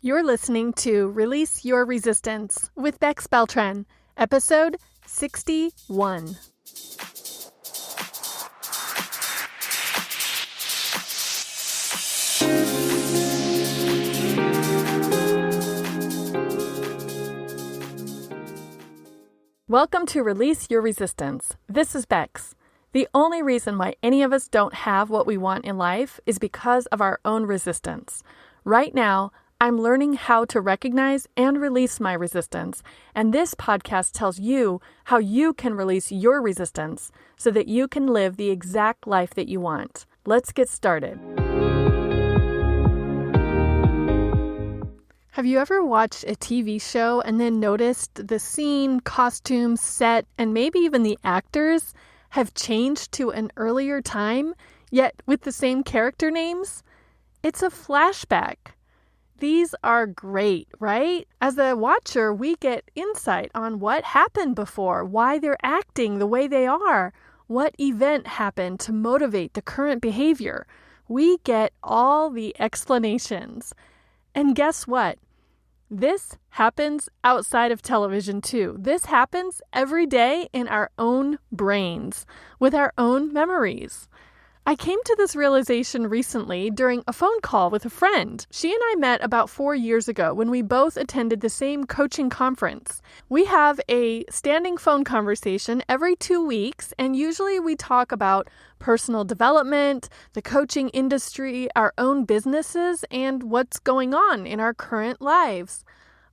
You're listening to Release Your Resistance with Bex Beltran, episode 61. Welcome to Release Your Resistance. This is Bex. The only reason why any of us don't have what we want in life is because of our own resistance. Right now, I'm learning how to recognize and release my resistance, and this podcast tells you how you can release your resistance so that you can live the exact life that you want. Let's get started. Have you ever watched a TV show and then noticed the scene, costumes, set, and maybe even the actors have changed to an earlier time, yet with the same character names? It's a flashback. These are great, right? As a watcher, we get insight on what happened before, why they're acting the way they are, what event happened to motivate the current behavior. We get all the explanations. And guess what? This happens outside of television too. This happens every day in our own brains, with our own memories. I came to this realization recently during a phone call with a friend. She and I met about 4 years ago when we both attended the same coaching conference. We have a standing phone conversation every 2 weeks, and usually we talk about personal development, the coaching industry, our own businesses, and what's going on in our current lives.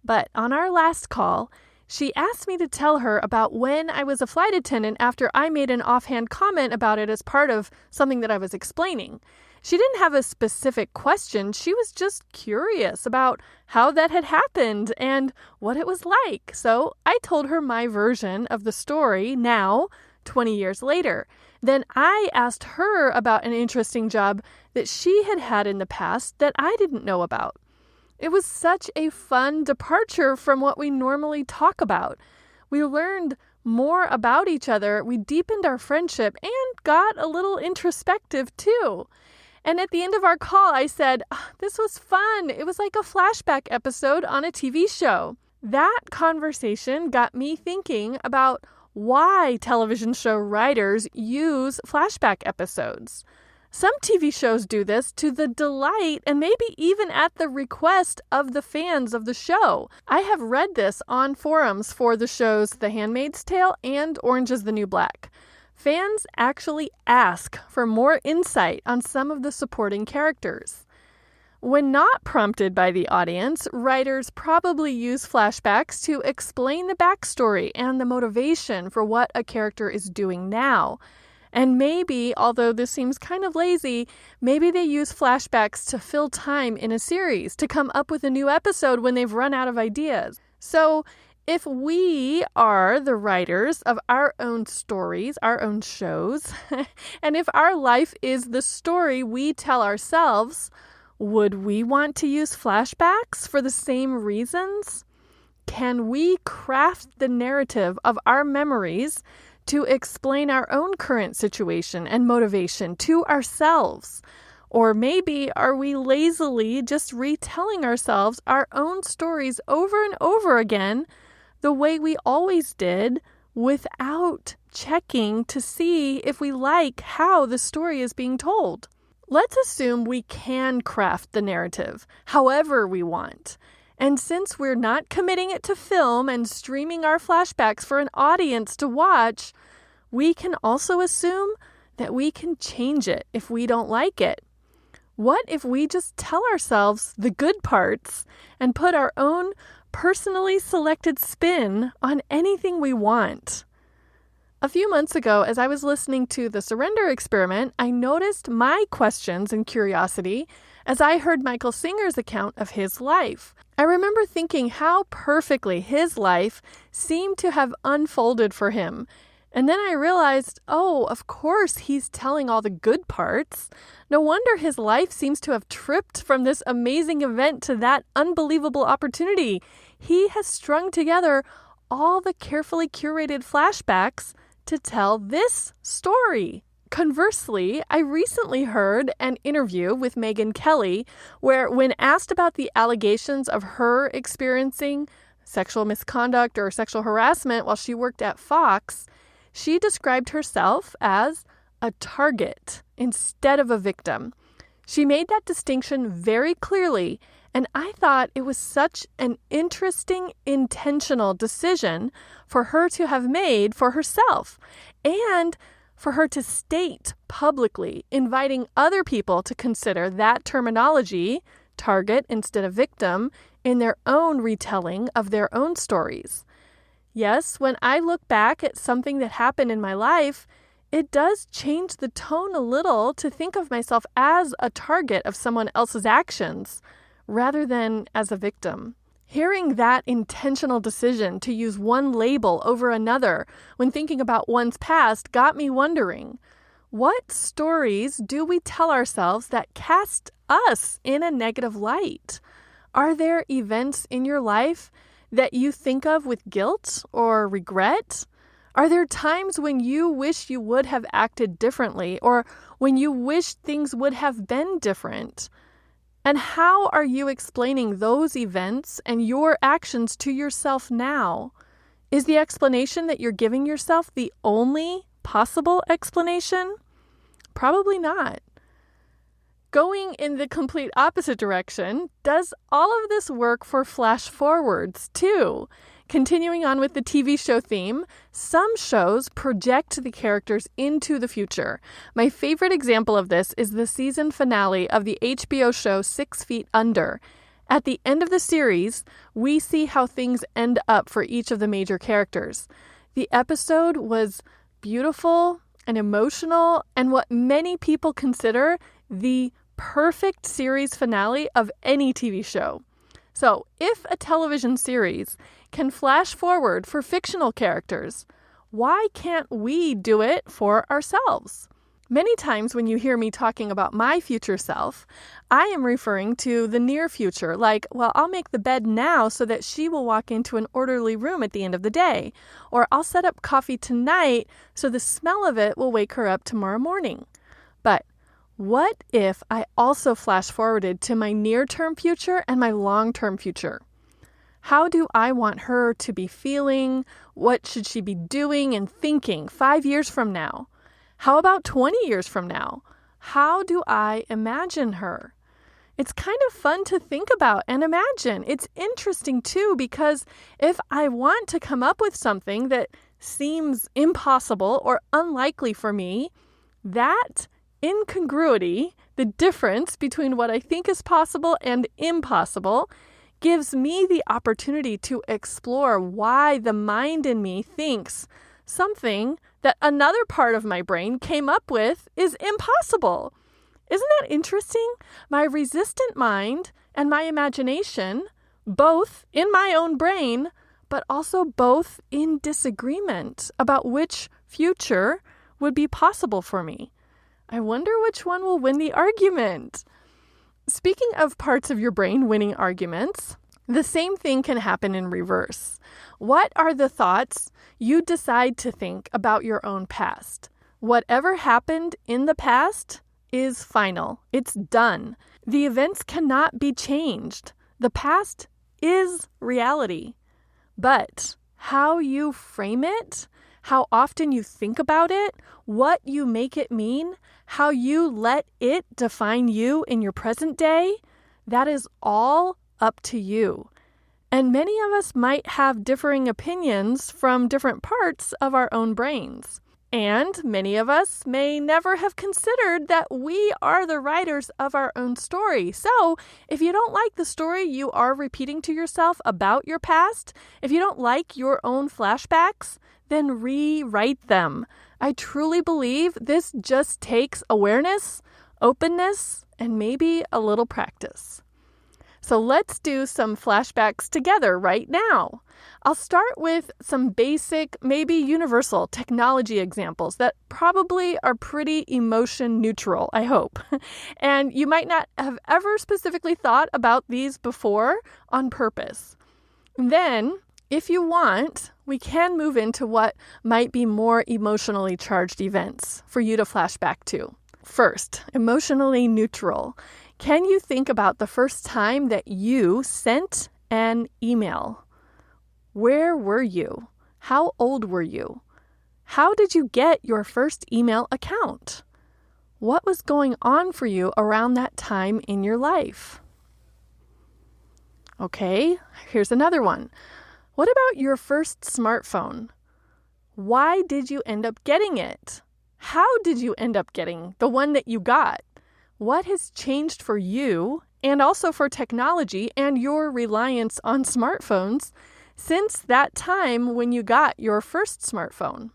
But on our last call, she asked me to tell her about when I was a flight attendant after I made an offhand comment about it as part of something that I was explaining. She didn't have a specific question. She was just curious about how that had happened and what it was like. So I told her my version of the story now, 20 years later. Then I asked her about an interesting job that she had had in the past that I didn't know about. It was such a fun departure from what we normally talk about. We learned more about each other, we deepened our friendship, and got a little introspective too. And at the end of our call, I said, this was fun. It was like a flashback episode on a TV show. That conversation got me thinking about why television show writers use flashback episodes. Some TV shows do this to the delight and maybe even at the request of the fans of the show. I have read this on forums for the shows The Handmaid's Tale and Orange is the New Black. Fans actually ask for more insight on some of the supporting characters. When not prompted by the audience, writers probably use flashbacks to explain the backstory and the motivation for what a character is doing now. And maybe, although this seems kind of lazy, maybe they use flashbacks to fill time in a series, to come up with a new episode when they've run out of ideas. So if we are the writers of our own stories, our own shows, and if our life is the story we tell ourselves, would we want to use flashbacks for the same reasons? Can we craft the narrative of our memories to explain our own current situation and motivation to ourselves? Or maybe are we lazily just retelling ourselves our own stories over and over again the way we always did without checking to see if we like how the story is being told? Let's assume we can craft the narrative however we want. And since we're not committing it to film and streaming our flashbacks for an audience to watch, we can also assume that we can change it if we don't like it. What if we just tell ourselves the good parts and put our own personally selected spin on anything we want? A few months ago, as I was listening to the Surrender Experiment, I noticed my questions and curiosity as I heard Michael Singer's account of his life. I remember thinking how perfectly his life seemed to have unfolded for him. And then I realized, of course he's telling all the good parts. No wonder his life seems to have tripped from this amazing event to that unbelievable opportunity. He has strung together all the carefully curated flashbacks to tell this story. Conversely, I recently heard an interview with Megyn Kelly where, when asked about the allegations of her experiencing sexual misconduct or sexual harassment while she worked at Fox, she described herself as a target instead of a victim. She made that distinction very clearly, and I thought it was such an interesting, intentional decision for her to have made for herself, and for her to state publicly, inviting other people to consider that terminology, target instead of victim, in their own retelling of their own stories. Yes, when I look back at something that happened in my life, it does change the tone a little to think of myself as a target of someone else's actions rather than as a victim. Hearing that intentional decision to use one label over another when thinking about one's past got me wondering, what stories do we tell ourselves that cast us in a negative light? Are there events in your life that you think of with guilt or regret? Are there times when you wish you would have acted differently, or when you wish things would have been different? And how are you explaining those events and your actions to yourself now? Is the explanation that you're giving yourself the only possible explanation? Probably not. Going in the complete opposite direction, does all of this work for flash forwards too? Continuing on with the TV show theme, some shows project the characters into the future. My favorite example of this is the season finale of the HBO show 6 Feet Under. At the end of the series, we see how things end up for each of the major characters. The episode was beautiful and emotional, and what many people consider the perfect series finale of any TV show. So, if a television series can flash forward for fictional characters, why can't we do it for ourselves? Many times when you hear me talking about my future self, I am referring to the near future, like, well, I'll make the bed now so that she will walk into an orderly room at the end of the day, or I'll set up coffee tonight so the smell of it will wake her up tomorrow morning. But what if I also flash forwarded to my near-term future and my long-term future? How do I want her to be feeling? What should she be doing and thinking 5 years from now? How about 20 years from now? How do I imagine her? It's kind of fun to think about and imagine. It's interesting too, because if I want to come up with something that seems impossible or unlikely for me, that incongruity, the difference between what I think is possible and impossible, gives me the opportunity to explore why the mind in me thinks something that another part of my brain came up with is impossible. Isn't that interesting? My resistant mind and my imagination, both in my own brain, but also both in disagreement about which future would be possible for me. I wonder which one will win the argument. Speaking of parts of your brain winning arguments, the same thing can happen in reverse. What are the thoughts you decide to think about your own past? Whatever happened in the past is final. It's done. The events cannot be changed. The past is reality. But how you frame it, how often you think about it, what you make it mean, how you let it define you in your present day, that is all up to you. And many of us might have differing opinions from different parts of our own brains. And many of us may never have considered that we are the writers of our own story. So if you don't like the story you are repeating to yourself about your past, if you don't like your own flashbacks, then rewrite them. I truly believe this just takes awareness, openness, and maybe a little practice. So let's do some flashbacks together right now. I'll start with some basic, maybe universal technology examples that probably are pretty emotion neutral, I hope. And you might not have ever specifically thought about these before on purpose. Then, if you want, we can move into what might be more emotionally charged events for you to flash back to. First, emotionally neutral. Can you think about the first time that you sent an email? Where were you? How old were you? How did you get your first email account? What was going on for you around that time in your life? Okay, here's another one. What about your first smartphone? Why did you end up getting it? How did you end up getting the one that you got? What has changed for you and also for technology and your reliance on smartphones since that time when you got your first smartphone?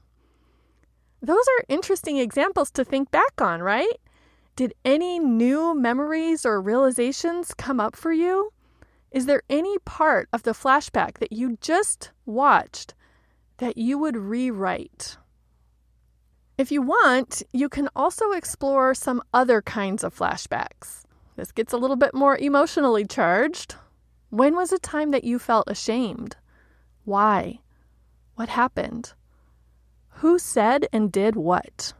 Those are interesting examples to think back on, right? Did any new memories or realizations come up for you? Is there any part of the flashback that you just watched that you would rewrite? If you want, you can also explore some other kinds of flashbacks. This gets a little bit more emotionally charged. When was a time that you felt ashamed? Why? What happened? Who said and did what?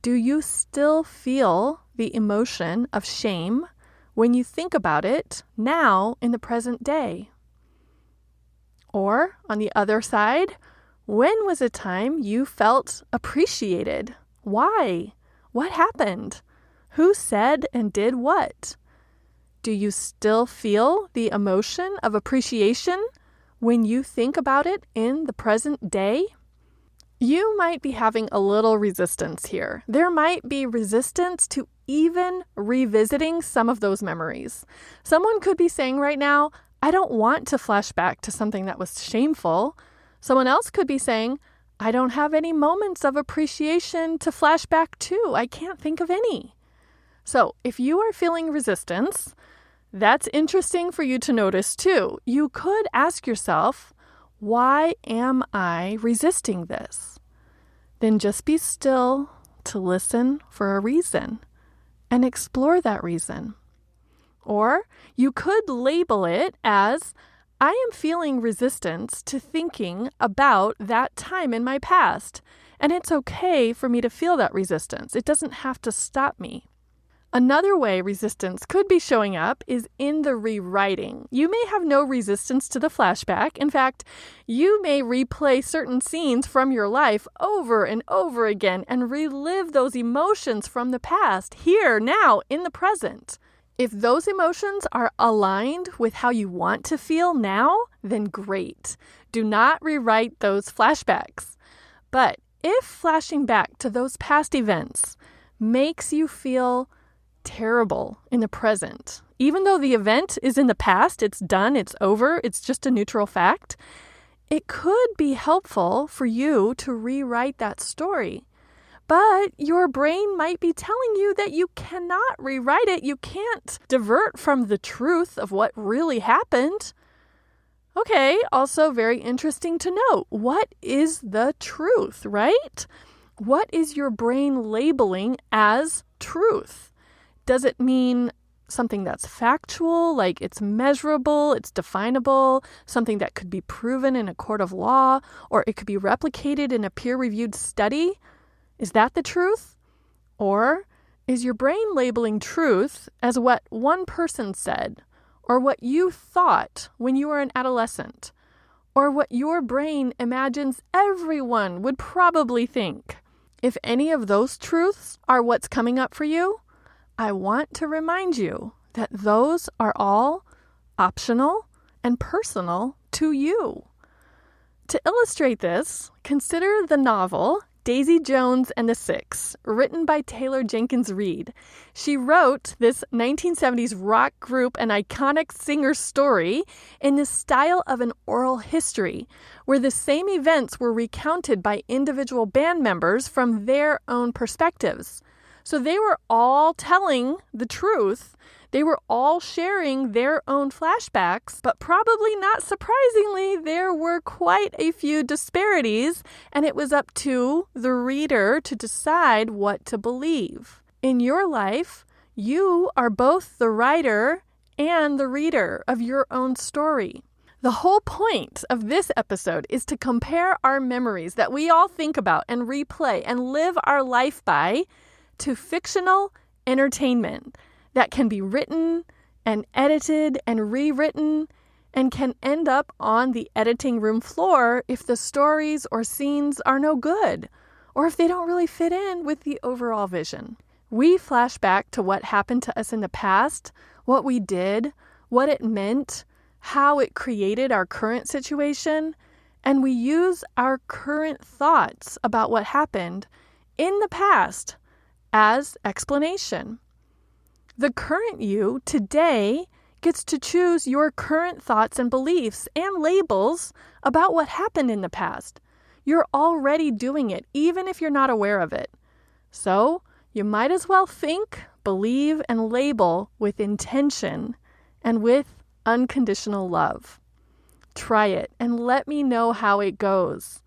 Do you still feel the emotion of shame when you think about it now in the present day? Or, on the other side, when was a time you felt appreciated? Why? What happened? Who said and did what? Do you still feel the emotion of appreciation when you think about it in the present day? You might be having a little resistance here. There might be resistance to even revisiting some of those memories. Someone could be saying right now, I don't want to flash back to something that was shameful. Someone else could be saying, I don't have any moments of appreciation to flash back to. I can't think of any. So if you are feeling resistance, that's interesting for you to notice too. You could ask yourself, why am I resisting this? Then just be still to listen for a reason and explore that reason. Or you could label it as, I am feeling resistance to thinking about that time in my past, and it's okay for me to feel that resistance. It doesn't have to stop me. Another way resistance could be showing up is in the rewriting. You may have no resistance to the flashback. In fact, you may replay certain scenes from your life over and over again and relive those emotions from the past, here, now, in the present. If those emotions are aligned with how you want to feel now, then great. Do not rewrite those flashbacks. But if flashing back to those past events makes you feel terrible in the present, even though the event is in the past, it's done, it's over, it's just a neutral fact, it could be helpful for you to rewrite that story. But your brain might be telling you that you cannot rewrite it. You can't divert from the truth of what really happened. Okay, also very interesting to note. What is the truth, right? What is your brain labeling as truth? Does it mean something that's factual, like it's measurable, it's definable, something that could be proven in a court of law, or it could be replicated in a peer-reviewed study? Is that the truth? Or is your brain labeling truth as what one person said, or what you thought when you were an adolescent, or what your brain imagines everyone would probably think? If any of those truths are what's coming up for you, I want to remind you that those are all optional and personal to you. To illustrate this, consider the novel Daisy Jones and the Six, written by Taylor Jenkins Reid. She wrote this 1970s rock group and iconic singer's story in the style of an oral history, where the same events were recounted by individual band members from their own perspectives. So they were all telling the truth. They were all sharing their own flashbacks, but probably not surprisingly, there were quite a few disparities, and it was up to the reader to decide what to believe. In your life, you are both the writer and the reader of your own story. The whole point of this episode is to compare our memories that we all think about and replay and live our life by to fictional entertainment that can be written and edited and rewritten and can end up on the editing room floor if the stories or scenes are no good or if they don't really fit in with the overall vision. We flash back to what happened to us in the past, what we did, what it meant, how it created our current situation, and we use our current thoughts about what happened in the past as explanation. The current you today gets to choose your current thoughts and beliefs and labels about what happened in the past. You're already doing it, even if you're not aware of it. So you might as well think, believe, and label with intention and with unconditional love. Try it and let me know how it goes.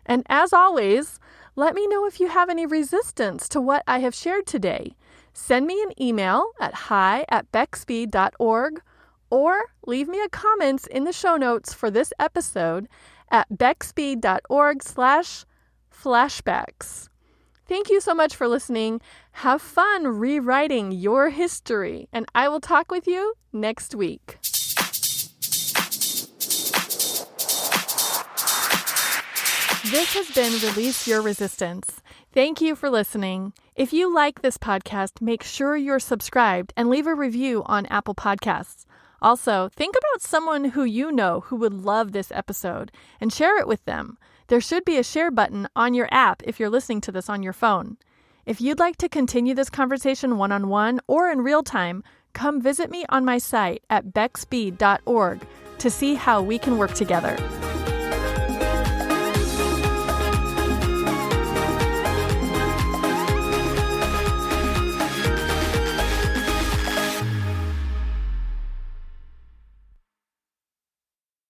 And as always, let me know if you have any resistance to what I have shared today. Send me an email at hi@bexby.org or leave me a comment in the show notes for this episode at bexby.org/flashbacks. Thank you so much for listening. Have fun rewriting your history, and I will talk with you next week. This has been Release Your Resistance. Thank you for listening. If you like this podcast, make sure you're subscribed and leave a review on Apple Podcasts. Also, think about someone who you know who would love this episode and share it with them. There should be a share button on your app if you're listening to this on your phone. If you'd like to continue this conversation one-on-one or in real time, come visit me on my site at bexby.org to see how we can work together.